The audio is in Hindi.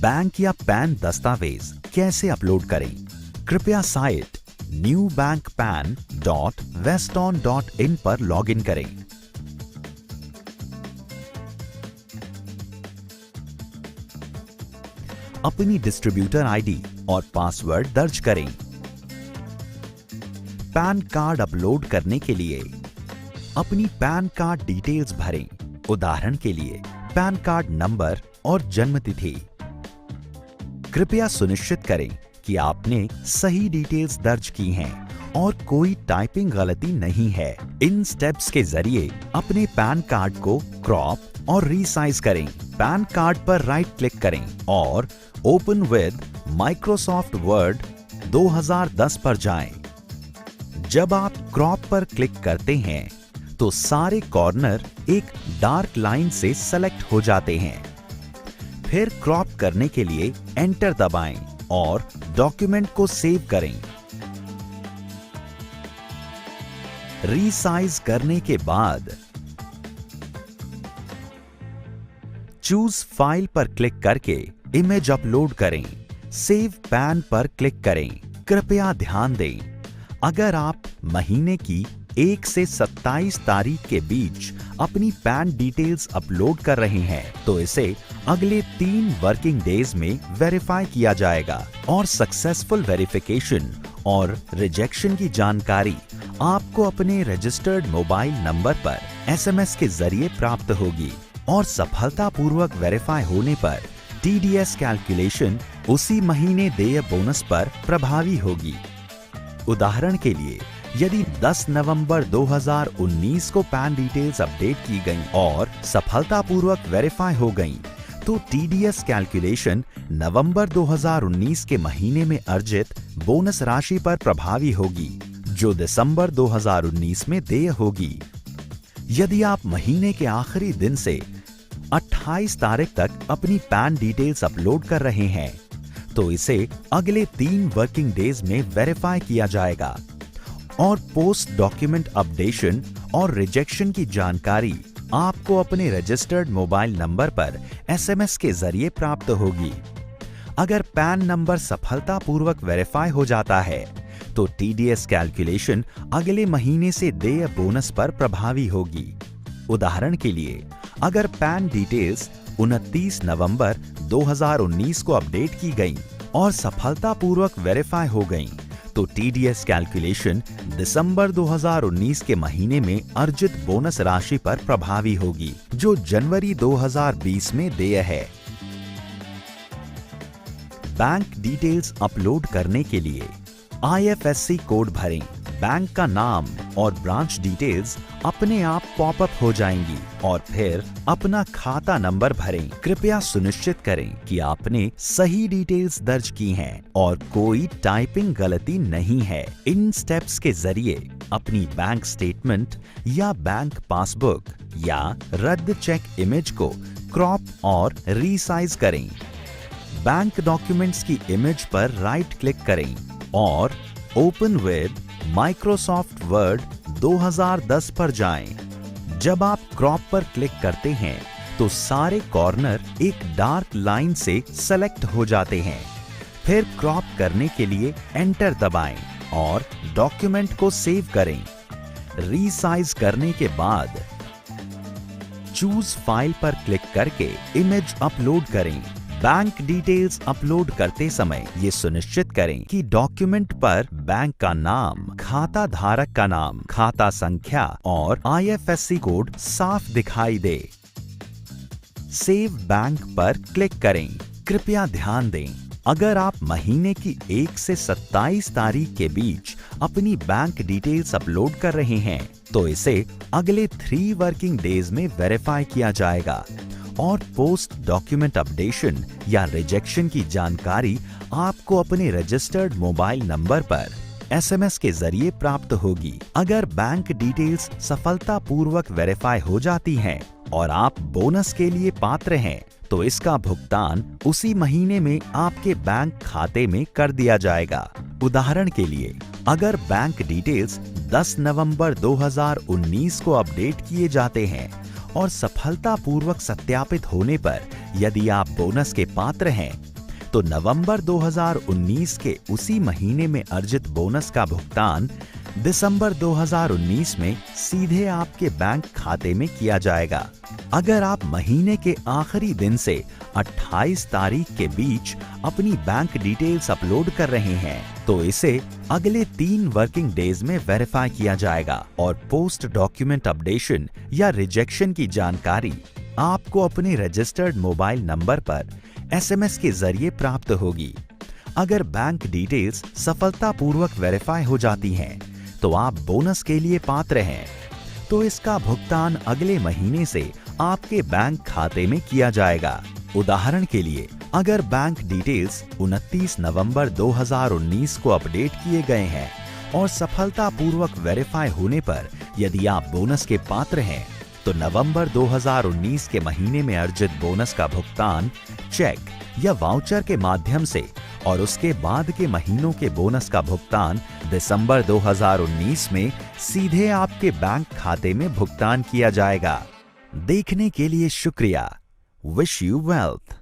बैंक या पैन दस्तावेज कैसे अपलोड करें? कृपया साइट newbankpan.weston.in पर लॉगिन करें। अपनी डिस्ट्रीब्यूटर आईडी और पासवर्ड दर्ज करें। पैन कार्ड अपलोड करने के लिए अपनी पैन कार्ड डिटेल्स भरें। उदाहरण के लिए पैन कार्ड नंबर और जन्म तिथि। कृपया सुनिश्चित करें कि आपने सही डिटेल्स दर्ज की हैं और कोई टाइपिंग गलती नहीं है। इन स्टेप्स के जरिए अपने पैन कार्ड को क्रॉप और रीसाइज करें। पैन कार्ड पर राइट क्लिक करें और ओपन विद माइक्रोसॉफ्ट वर्ड 2010 पर जाएं। जब आप क्रॉप पर क्लिक करते हैं तो सारे कॉर्नर एक डार्क लाइन से सेलेक्ट हो जाते हैं। फिर क्रॉप करने के लिए एंटर दबाएं और डॉक्यूमेंट को सेव करें। रीसाइज करने के बाद चूज फाइल पर क्लिक करके इमेज अपलोड करें। सेव पैन पर क्लिक करें। कृपया ध्यान दें, अगर आप महीने की 1 से 27 तारीख के बीच अपनी पैन डिटेल्स अपलोड कर रहे हैं तो इसे अगले 3 वर्किंग डेज में वेरीफाई किया जाएगा और सक्सेसफुल वेरिफिकेशन और रिजेक्शन की जानकारी आपको अपने रजिस्टर्ड मोबाइल नंबर पर एसएमएस के जरिए प्राप्त होगी और सफलतापूर्वक वेरीफाई होने पर टीडीएस कैलकुलेशन उसी महीने देय बोनस पर प्रभावी होगी। उदाहरण के लिए यदि 10 नवंबर 2019 को पैन डिटेल्स अपडेट की गईं और सफलतापूर्वक वेरीफाई हो गईं, तो टीडीएस कैलकुलेशन नवंबर 2019 के महीने में अर्जित बोनस राशि पर प्रभावी होगी, जो दिसंबर 2019 में देय होगी। यदि आप महीने के आखिरी दिन से 28 तारीख तक अपनी पैन डिटेल्स अपलोड कर रहे हैं, तो इसे अगले 3 वर्किंग डेज में वेरीफाई किया जाएगा और पोस्ट डॉक्यूमेंट अपडेशन और रिजेक्शन की जानकारी आपको अपने रजिस्टर्ड मोबाइल नंबर पर एसएमएस के जरिए प्राप्त होगी। अगर पैन नंबर सफलतापूर्वक वेरीफाई हो जाता है तो टीडीएस कैलकुलेशन अगले महीने से देय बोनस पर प्रभावी होगी। उदाहरण के लिए अगर पैन डिटेल्स 29 नवंबर 2019 को अपडेट की गईं और सफलतापूर्वक वेरीफाई हो गईं, तो टीडीएस कैलकुलेशन दिसंबर 2019 के महीने में अर्जित बोनस राशि पर प्रभावी होगी, जो जनवरी 2020 में देय है। बैंक डिटेल्स अपलोड करने के लिए आईएफएससी कोड भरें। बैंक का नाम और ब्रांच डिटेल्स अपने आप पॉपअप हो जाएंगी और फिर अपना खाता नंबर भरें। कृपया सुनिश्चित करें कि आपने सही डिटेल्स दर्ज की हैं और कोई टाइपिंग गलती नहीं है। इन स्टेप्स के जरिए अपनी बैंक स्टेटमेंट या बैंक पासबुक या रद्द चेक इमेज को क्रॉप और रीसाइज करें। बैंक डॉक्यूमेंट्स की इमेज पर राइट क्लिक करें और ओपन विद माइक्रोसॉफ्ट वर्ड 2010 पर जाएं। जब आप क्रॉप पर क्लिक करते हैं तो सारे कॉर्नर एक डार्क लाइन से सेलेक्ट हो जाते हैं। फिर क्रॉप करने के लिए एंटर दबाएं और डॉक्यूमेंट को सेव करें। रीसाइज करने के बाद चूज फाइल पर क्लिक करके इमेज अपलोड करें। बैंक डिटेल्स अपलोड करते समय ये सुनिश्चित करें कि डॉक्यूमेंट पर बैंक का नाम, खाता धारक का नाम, खाता संख्या और आईएफएससी कोड साफ दिखाई दे। सेव बैंक पर क्लिक करें। कृपया ध्यान दें, अगर आप महीने की 1 से 27 तारीख के बीच अपनी बैंक डिटेल्स अपलोड कर रहे हैं तो इसे अगले 3 वर्किंग डेज में वेरीफाई किया जाएगा और पोस्ट डॉक्यूमेंट अपडेशन या रिजेक्शन की जानकारी आपको अपने रजिस्टर्ड मोबाइल नंबर पर एसएमएस के जरिए प्राप्त होगी। अगर बैंक डिटेल्स सफलतापूर्वक वेरीफाई हो जाती हैं और आप बोनस के लिए पात्र हैं तो इसका भुगतान उसी महीने में आपके बैंक खाते में कर दिया जाएगा। उदाहरण के लिए अगर बैंक डिटेल्स 10 नवंबर 2019 को अपडेट किए जाते हैं और सफलतापूर्वक सत्यापित होने पर यदि आप बोनस के पात्र हैं तो नवंबर 2019 के उसी महीने में अर्जित बोनस का भुगतान दिसंबर 2019 में सीधे आपके बैंक खाते में किया जाएगा। अगर आप महीने के आखिरी दिन से 28 तारीख के बीच अपनी बैंक डिटेल्स अपलोड कर रहे हैं तो इसे अगले 3 वर्किंग डेज में वेरीफाई किया जाएगा और पोस्ट डॉक्यूमेंट अपडेशन या रिजेक्शन की जानकारी आपको अपने रजिस्टर्ड मोबाइल नंबर पर SMS के जरिए प्राप्त होगी। अगर बैंक डिटेल्स सफलतापूर्वक वेरीफाई हो जाती हैं तो आप बोनस के लिए पात्र हैं, तो इसका भुगतान अगले महीने से आपके बैंक खाते में किया जाएगा। उदाहरण के लिए, अगर बैंक डिटेल्स 29 नवंबर 2019 को अपडेट किए गए हैं और सफलतापूर्वक वेरीफाई होने पर यदि आप बोनस के पात्र हैं तो नवंबर 2019 के महीने में अर्जित बोनस का भुगतान चेक या वाउचर के माध्यम से और उसके बाद के महीनों के बोनस का भुगतान दिसंबर 2019 में सीधे आपके बैंक खाते में भुगतान किया जाएगा। देखने के लिए शुक्रिया। Wish you wealth.